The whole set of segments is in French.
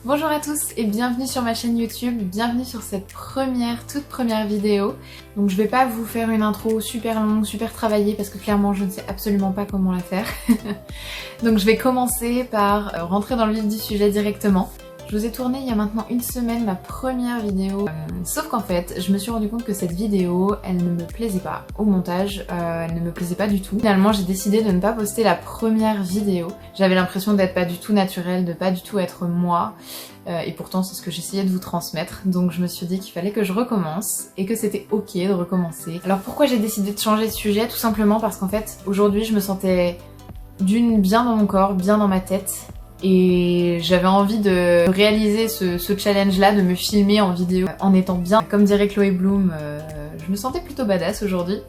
Bonjour à tous et bienvenue sur ma chaîne YouTube, bienvenue sur cette toute première vidéo. Donc je vais pas vous faire une intro super longue, super travaillée parce que clairement je ne sais absolument pas comment la faire. Donc je vais commencer par rentrer dans le vif du sujet directement. Je vous ai tourné il y a maintenant une semaine ma première vidéo, sauf qu'en fait je me suis rendu compte que cette vidéo elle ne me plaisait pas au montage, elle ne me plaisait pas du tout. Finalement j'ai décidé de ne pas poster la première vidéo, j'avais l'impression d'être pas du tout naturelle, de pas du tout être moi, et pourtant c'est ce que j'essayais de vous transmettre, donc je me suis dit qu'il fallait que je recommence et que c'était ok de recommencer. Alors pourquoi j'ai décidé de changer de sujet? Tout simplement parce qu'en fait aujourd'hui je me sentais d'une bien dans mon corps, bien dans ma tête. Et j'avais envie de réaliser ce challenge-là, de me filmer en vidéo en étant bien. Comme dirait Chloé Bloom, je me sentais plutôt badass aujourd'hui.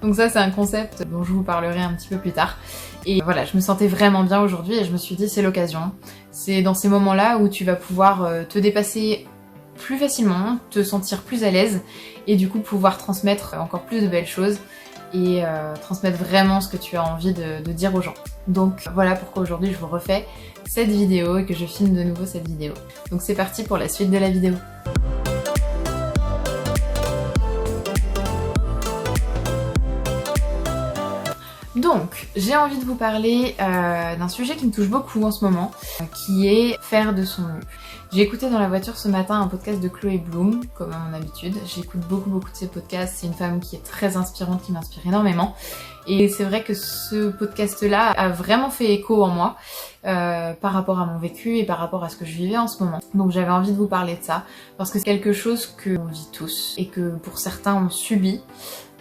Donc ça c'est un concept dont je vous parlerai un petit peu plus tard. Et voilà, je me sentais vraiment bien aujourd'hui et je me suis dit c'est l'occasion. C'est dans ces moments-là où tu vas pouvoir te dépasser plus facilement, te sentir plus à l'aise et du coup pouvoir transmettre encore plus de belles choses et transmettre vraiment ce que tu as envie de dire aux gens. Donc voilà pourquoi aujourd'hui je vous refais cette vidéo et que je filme de nouveau cette vidéo. Donc c'est parti pour la suite de la vidéo. Donc, j'ai envie de vous parler d'un sujet qui me touche beaucoup en ce moment, qui est faire de son mieux. J'ai écouté dans la voiture ce matin un podcast de Chloé Bloom, comme à mon habitude. J'écoute beaucoup de ses podcasts, c'est une femme qui est très inspirante, qui m'inspire énormément. Et c'est vrai que ce podcast-là a vraiment fait écho en moi par rapport à mon vécu et par rapport à ce que je vivais en ce moment. Donc j'avais envie de vous parler de ça, parce que c'est quelque chose que l'on vit tous et que pour certains on subit.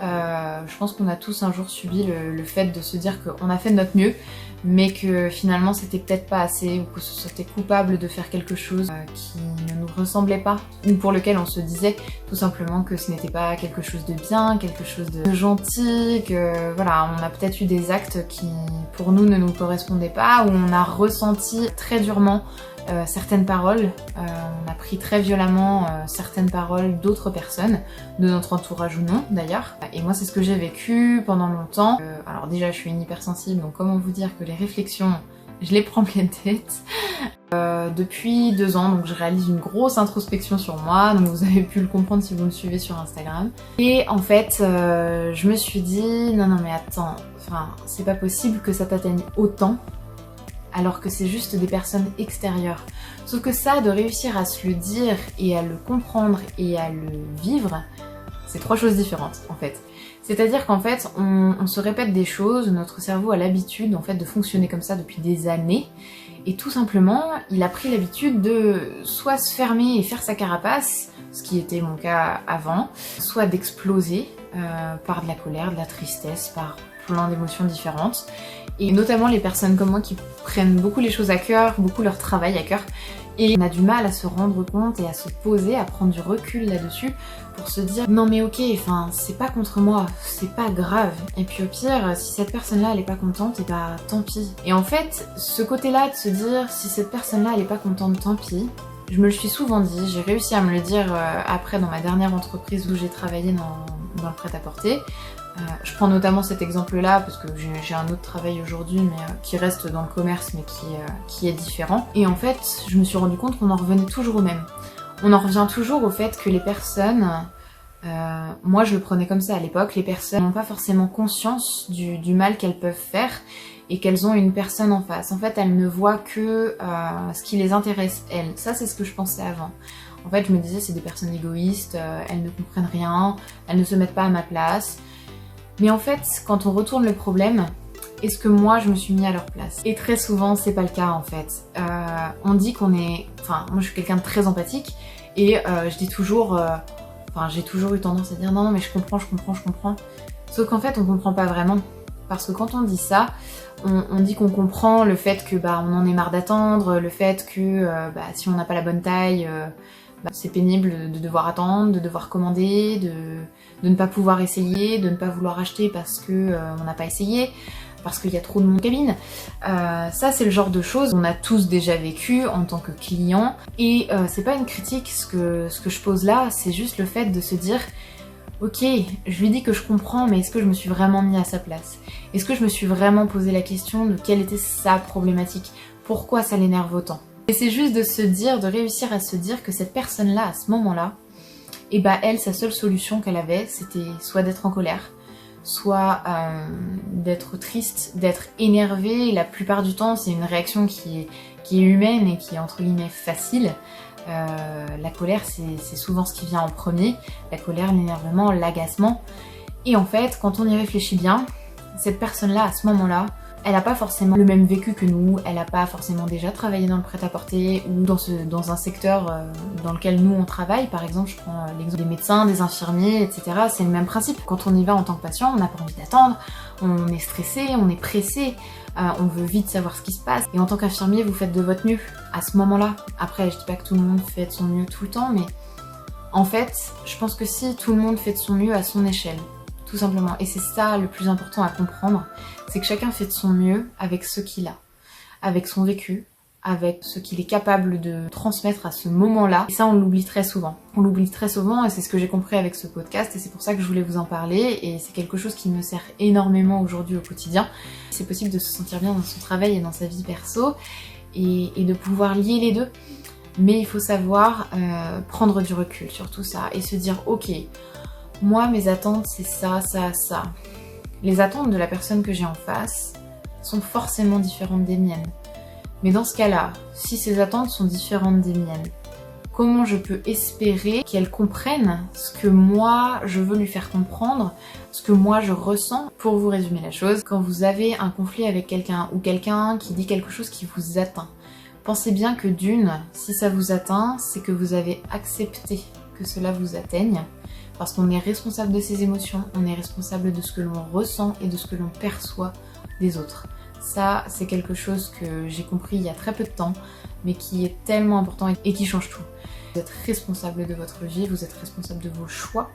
Je pense qu'on a tous un jour subi le fait de se dire qu'on a fait de notre mieux, mais que finalement c'était peut-être pas assez, ou que c'était coupable de faire quelque chose qui ne nous ressemblait pas, ou pour lequel on se disait tout simplement que ce n'était pas quelque chose de bien, quelque chose de gentil, que voilà, on a peut-être eu des actes qui pour nous ne nous correspondaient pas, où on a ressenti très durement certaines paroles, on a pris très violemment certaines paroles d'autres personnes, de notre entourage ou non d'ailleurs. Et moi c'est ce que j'ai vécu pendant longtemps. Alors déjà je suis une hypersensible, donc comment vous dire que les réflexions, je les prends pleine tête. Depuis 2 ans, donc je réalise une grosse introspection sur moi, donc vous avez pu le comprendre si vous me suivez sur Instagram. Et en fait, je me suis dit, non mais attends, enfin c'est pas possible que ça t'atteigne autant, alors que c'est juste des personnes extérieures. Sauf que ça, de réussir à se le dire et à le comprendre et à le vivre, c'est 3 choses différentes en fait. C'est-à-dire qu'en fait, on se répète des choses, notre cerveau a l'habitude en fait de fonctionner comme ça depuis des années, et tout simplement, il a pris l'habitude de soit se fermer et faire sa carapace, ce qui était mon cas avant, soit d'exploser par de la colère, de la tristesse, par plein d'émotions différentes. Et notamment les personnes comme moi qui prennent beaucoup les choses à cœur, beaucoup leur travail à cœur, et on a du mal à se rendre compte et à se poser, à prendre du recul là-dessus pour se dire non mais ok, enfin c'est pas contre moi, c'est pas grave, et puis au pire si cette personne-là elle est pas contente, et bah tant pis. Et en fait ce côté-là de se dire si cette personne-là elle est pas contente, tant pis, je me le suis souvent dit, j'ai réussi à me le dire après dans ma dernière entreprise où j'ai travaillé dans le prêt-à-porter. Je prends notamment cet exemple-là parce que j'ai un autre travail aujourd'hui, mais qui reste dans le commerce, mais qui est différent. Et en fait, je me suis rendu compte qu'on en revenait toujours au même. On en revient toujours au fait que les personnes, moi je le prenais comme ça à l'époque, les personnes n'ont pas forcément conscience du mal qu'elles peuvent faire et qu'elles ont une personne en face. En fait, elles ne voient que ce qui les intéresse elles. Ça, c'est ce que je pensais avant. En fait, je me disais c'est des personnes égoïstes, elles ne comprennent rien, elles ne se mettent pas à ma place. Mais en fait, quand on retourne le problème, est-ce que moi je me suis mis à leur place? Et très souvent, c'est pas le cas en fait. On dit qu'on est... Enfin, moi je suis quelqu'un de très empathique et je dis toujours... Enfin, j'ai toujours eu tendance à dire non, non, mais je comprends. Sauf qu'en fait, on comprend pas vraiment. Parce que quand on dit ça, on dit qu'on comprend le fait que bah on en est marre d'attendre, le fait que si on n'a pas la bonne taille... c'est pénible de devoir attendre, de devoir commander, de ne pas pouvoir essayer, de ne pas vouloir acheter parce que on n'a pas essayé, parce qu'il y a trop de monde en cabine. Ça c'est le genre de choses qu'on a tous déjà vécu en tant que client. Et c'est pas une critique ce que je pose là, c'est juste le fait de se dire ok, je lui dis que je comprends, mais est-ce que je me suis vraiment mis à sa place? Est-ce que je me suis vraiment posé la question de quelle était sa problématique? Pourquoi ça l'énerve autant? Et c'est juste de se dire, de réussir à se dire que cette personne-là, à ce moment-là, et bah elle, sa seule solution qu'elle avait, c'était soit d'être en colère, soit d'être triste, d'être énervée. La plupart du temps, c'est une réaction qui est humaine et qui est entre guillemets facile. La colère, c'est souvent ce qui vient en premier. La colère, l'énervement, l'agacement. Et en fait, quand on y réfléchit bien, cette personne-là, à ce moment-là, elle n'a pas forcément le même vécu que nous, elle n'a pas forcément déjà travaillé dans le prêt-à-porter ou dans un secteur dans lequel nous on travaille. Par exemple, je prends l'exemple des médecins, des infirmiers, etc. C'est le même principe. Quand on y va en tant que patient, on n'a pas envie d'attendre, on est stressé, on est pressé, on veut vite savoir ce qui se passe. Et en tant qu'infirmier, vous faites de votre mieux à ce moment-là. Après, je dis pas que tout le monde fait de son mieux tout le temps, mais en fait, je pense que si tout le monde fait de son mieux à son échelle, tout simplement. Et c'est ça le plus important à comprendre, c'est que chacun fait de son mieux avec ce qu'il a, avec son vécu, avec ce qu'il est capable de transmettre à ce moment-là. Et ça, on l'oublie très souvent. On l'oublie très souvent et c'est ce que j'ai compris avec ce podcast et c'est pour ça que je voulais vous en parler et c'est quelque chose qui me sert énormément aujourd'hui au quotidien. C'est possible de se sentir bien dans son travail et dans sa vie perso et de pouvoir lier les deux. Mais il faut savoir prendre du recul sur tout ça et se dire ok, moi mes attentes c'est ça, ça, ça. Les attentes de la personne que j'ai en face sont forcément différentes des miennes. Mais dans ce cas-là, si ces attentes sont différentes des miennes, comment je peux espérer qu'elle comprenne ce que moi je veux lui faire comprendre, ce que moi je ressens? Pour vous résumer la chose, quand vous avez un conflit avec quelqu'un ou quelqu'un qui dit quelque chose qui vous atteint, pensez bien que d'une, si ça vous atteint, c'est que vous avez accepté que cela vous atteigne, parce qu'on est responsable de ses émotions, on est responsable de ce que l'on ressent et de ce que l'on perçoit des autres. Ça, c'est quelque chose que j'ai compris il y a très peu de temps, mais qui est tellement important et qui change tout. Vous êtes responsable de votre vie, vous êtes responsable de vos choix,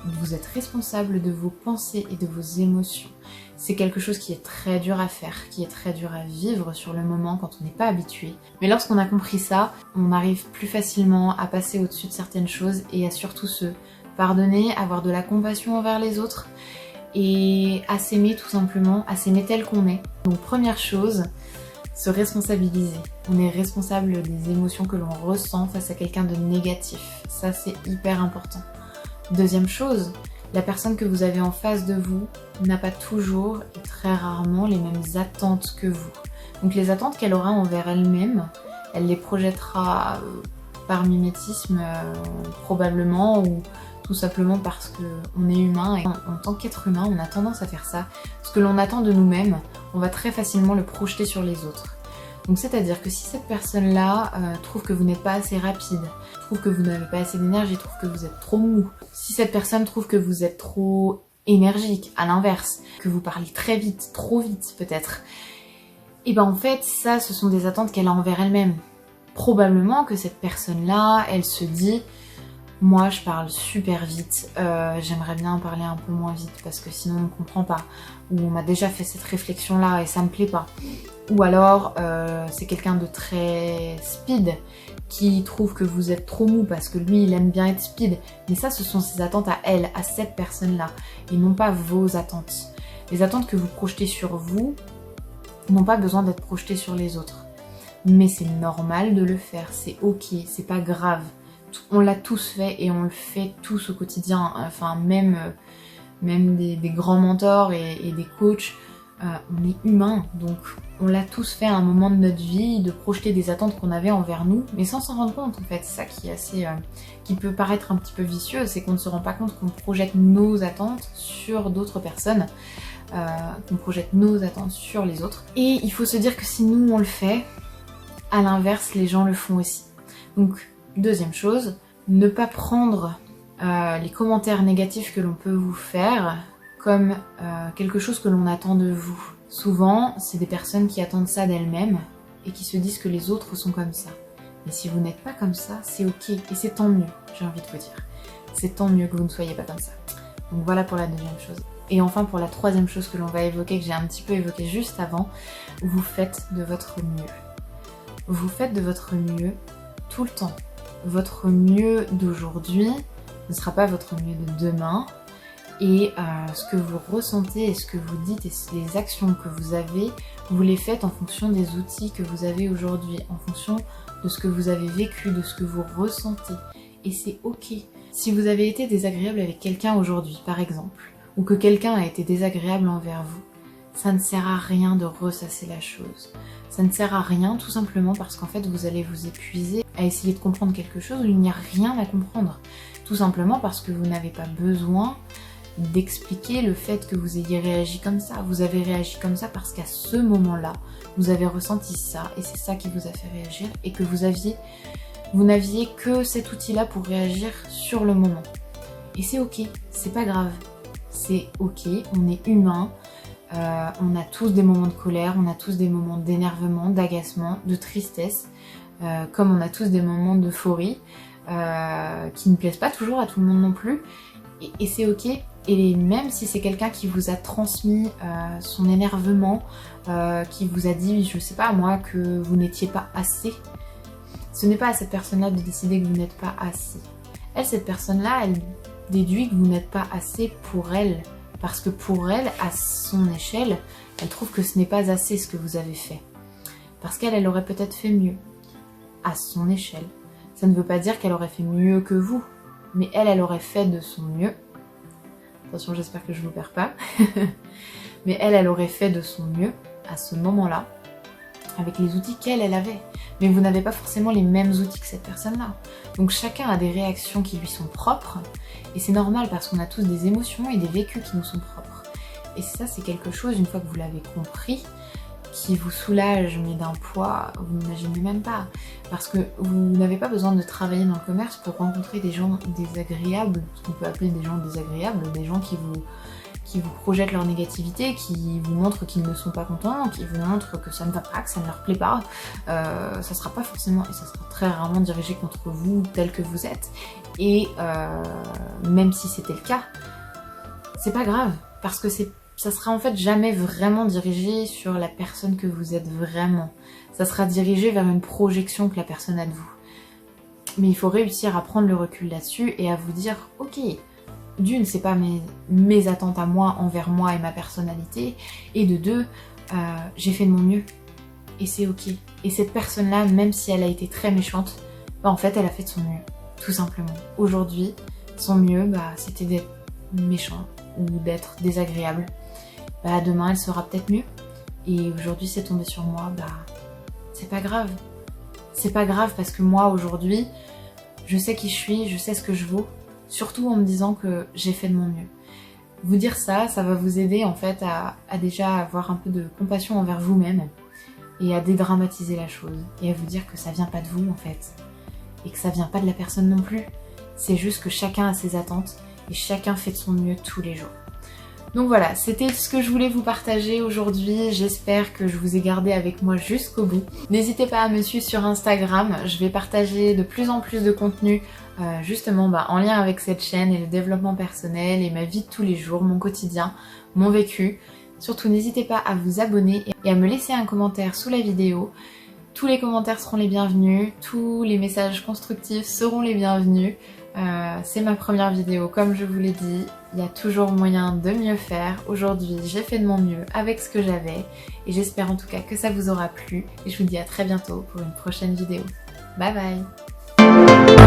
vous êtes responsable de vos pensées et de vos émotions. C'est quelque chose qui est très dur à faire, qui est très dur à vivre sur le moment quand on n'est pas habitué. Mais lorsqu'on a compris ça, on arrive plus facilement à passer au-dessus de certaines choses et à surtout se pardonner, avoir de la compassion envers les autres et à s'aimer tout simplement, à s'aimer tel qu'on est. Donc première chose, se responsabiliser. On est responsable des émotions que l'on ressent face à quelqu'un de négatif. Ça c'est hyper important. Deuxième chose, la personne que vous avez en face de vous n'a pas toujours et très rarement les mêmes attentes que vous. Donc les attentes qu'elle aura envers elle-même, elle les projettera par mimétisme probablement ou tout simplement parce qu'on est humain et en tant qu'être humain, on a tendance à faire ça. Ce que l'on attend de nous-mêmes, on va très facilement le projeter sur les autres. Donc c'est-à-dire que si cette personne-là trouve que vous n'êtes pas assez rapide, trouve que vous n'avez pas assez d'énergie, trouve que vous êtes trop mou, si cette personne trouve que vous êtes trop énergique, à l'inverse, que vous parlez très vite, trop vite peut-être, et ben en fait ça ce sont des attentes qu'elle a envers elle-même. Probablement que cette personne-là, elle se dit moi je parle super vite, j'aimerais bien parler un peu moins vite parce que sinon on ne comprend pas. Ou on m'a déjà fait cette réflexion là et ça me plaît pas. Ou alors c'est quelqu'un de très speed qui trouve que vous êtes trop mou parce que lui il aime bien être speed. Mais ça ce sont ses attentes à elle, à cette personne là et non pas vos attentes. Les attentes que vous projetez sur vous n'ont pas besoin d'être projetées sur les autres. Mais c'est normal de le faire, c'est ok, c'est pas grave. On l'a tous fait et on le fait tous au quotidien, enfin même des grands mentors et des coachs, on est humain, donc on l'a tous fait à un moment de notre vie, de projeter des attentes qu'on avait envers nous, mais sans s'en rendre compte en fait. C'est ça qui est assez, qui peut paraître un petit peu vicieux, c'est qu'on ne se rend pas compte qu'on projette nos attentes sur d'autres personnes, qu'on projette nos attentes sur les autres. Et il faut se dire que si nous on le fait, à l'inverse les gens le font aussi. Donc deuxième chose, ne pas prendre les commentaires négatifs que l'on peut vous faire comme quelque chose que l'on attend de vous. Souvent, c'est des personnes qui attendent ça d'elles-mêmes et qui se disent que les autres sont comme ça. Mais si vous n'êtes pas comme ça, c'est ok et c'est tant mieux, j'ai envie de vous dire. C'est tant mieux que vous ne soyez pas comme ça. Donc voilà pour la deuxième chose. Et enfin pour la troisième chose que l'on va évoquer, que j'ai un petit peu évoqué juste avant, vous faites de votre mieux. Vous faites de votre mieux tout le temps. Votre mieux d'aujourd'hui ne sera pas votre mieux de demain Et ce que vous ressentez et ce que vous dites et les actions que vous avez, vous les faites en fonction des outils que vous avez aujourd'hui, en fonction de ce que vous avez vécu, de ce que vous ressentez. Et c'est ok. Si vous avez été désagréable avec quelqu'un aujourd'hui, par exemple, ou que quelqu'un a été désagréable envers vous, ça ne sert à rien de ressasser la chose. Ça ne sert à rien tout simplement parce qu'en fait vous allez vous épuiser à essayer de comprendre quelque chose où il n'y a rien à comprendre. Tout simplement parce que vous n'avez pas besoin d'expliquer le fait que vous ayez réagi comme ça. Vous avez réagi comme ça parce qu'à ce moment-là, vous avez ressenti ça et c'est ça qui vous a fait réagir et que vous n'aviez que cet outil-là pour réagir sur le moment. Et c'est ok, c'est pas grave. C'est ok, on est humain, on a tous des moments de colère, on a tous des moments d'énervement, d'agacement, de tristesse, comme on a tous des moments d'euphorie qui ne plaisent pas toujours à tout le monde non plus. Et c'est ok. Et même si c'est quelqu'un qui vous a transmis son énervement, qui vous a dit, je sais pas moi, que vous n'étiez pas assez, ce n'est pas à cette personne-là de décider que vous n'êtes pas assez. Elle, cette personne-là, elle déduit que vous n'êtes pas assez pour elle. Parce que pour elle, à son échelle, elle trouve que ce n'est pas assez ce que vous avez fait. Parce qu'elle, elle aurait peut-être fait mieux. À son échelle. Ça ne veut pas dire qu'elle aurait fait mieux que vous. Mais elle aurait fait de son mieux. Attention, j'espère que je ne vous perds pas. Mais elle aurait fait de son mieux à ce moment-là, avec les outils qu'elle avait. Mais vous n'avez pas forcément les mêmes outils que cette personne-là. Donc chacun a des réactions qui lui sont propres, et c'est normal parce qu'on a tous des émotions et des vécus qui nous sont propres. Et ça, c'est quelque chose, une fois que vous l'avez compris, qui vous soulage, mais d'un poids, vous n'imaginez même pas. Parce que vous n'avez pas besoin de travailler dans le commerce pour rencontrer des gens désagréables, ce qu'on peut appeler des gens désagréables, des gens qui vous projettent leur négativité, qui vous montrent qu'ils ne sont pas contents, qui vous montrent que ça ne va pas, que ça ne leur plaît pas. Ça sera pas forcément, et ça sera très rarement dirigé contre vous tel que vous êtes. Et même si c'était le cas, c'est pas grave, parce que ça sera en fait jamais vraiment dirigé sur la personne que vous êtes vraiment. Ça sera dirigé vers une projection que la personne a de vous. Mais il faut réussir à prendre le recul là-dessus et à vous dire, ok, d'une, c'est pas mes attentes à moi, envers moi et ma personnalité, et de deux, j'ai fait de mon mieux. Et c'est ok. Et cette personne-là, même si elle a été très méchante, en fait, elle a fait de son mieux. Tout simplement. Aujourd'hui, son mieux, c'était d'être méchant ou d'être désagréable. Demain, elle sera peut-être mieux. Et aujourd'hui, c'est tombé sur moi, c'est pas grave. C'est pas grave parce que moi, aujourd'hui, je sais qui je suis, je sais ce que je vaux. Surtout en me disant que j'ai fait de mon mieux. Vous dire ça va vous aider en fait à déjà avoir un peu de compassion envers vous-même et à dédramatiser la chose et à vous dire que ça vient pas de vous en fait et que ça vient pas de la personne non plus. C'est juste que chacun a ses attentes et chacun fait de son mieux tous les jours. Donc voilà, c'était ce que je voulais vous partager aujourd'hui. J'espère que je vous ai gardé avec moi jusqu'au bout. N'hésitez pas à me suivre sur Instagram. Je vais partager de plus en plus de contenu justement en lien avec cette chaîne et le développement personnel et ma vie de tous les jours, mon quotidien, mon vécu. Surtout n'hésitez pas à vous abonner et à me laisser un commentaire sous la vidéo. Tous les commentaires seront les bienvenus, tous les messages constructifs seront les bienvenus. C'est ma première vidéo, comme je vous l'ai dit, il y a toujours moyen de mieux faire. Aujourd'hui, j'ai fait de mon mieux avec ce que j'avais et j'espère en tout cas que ça vous aura plu et je vous dis à très bientôt pour une prochaine vidéo. Bye bye!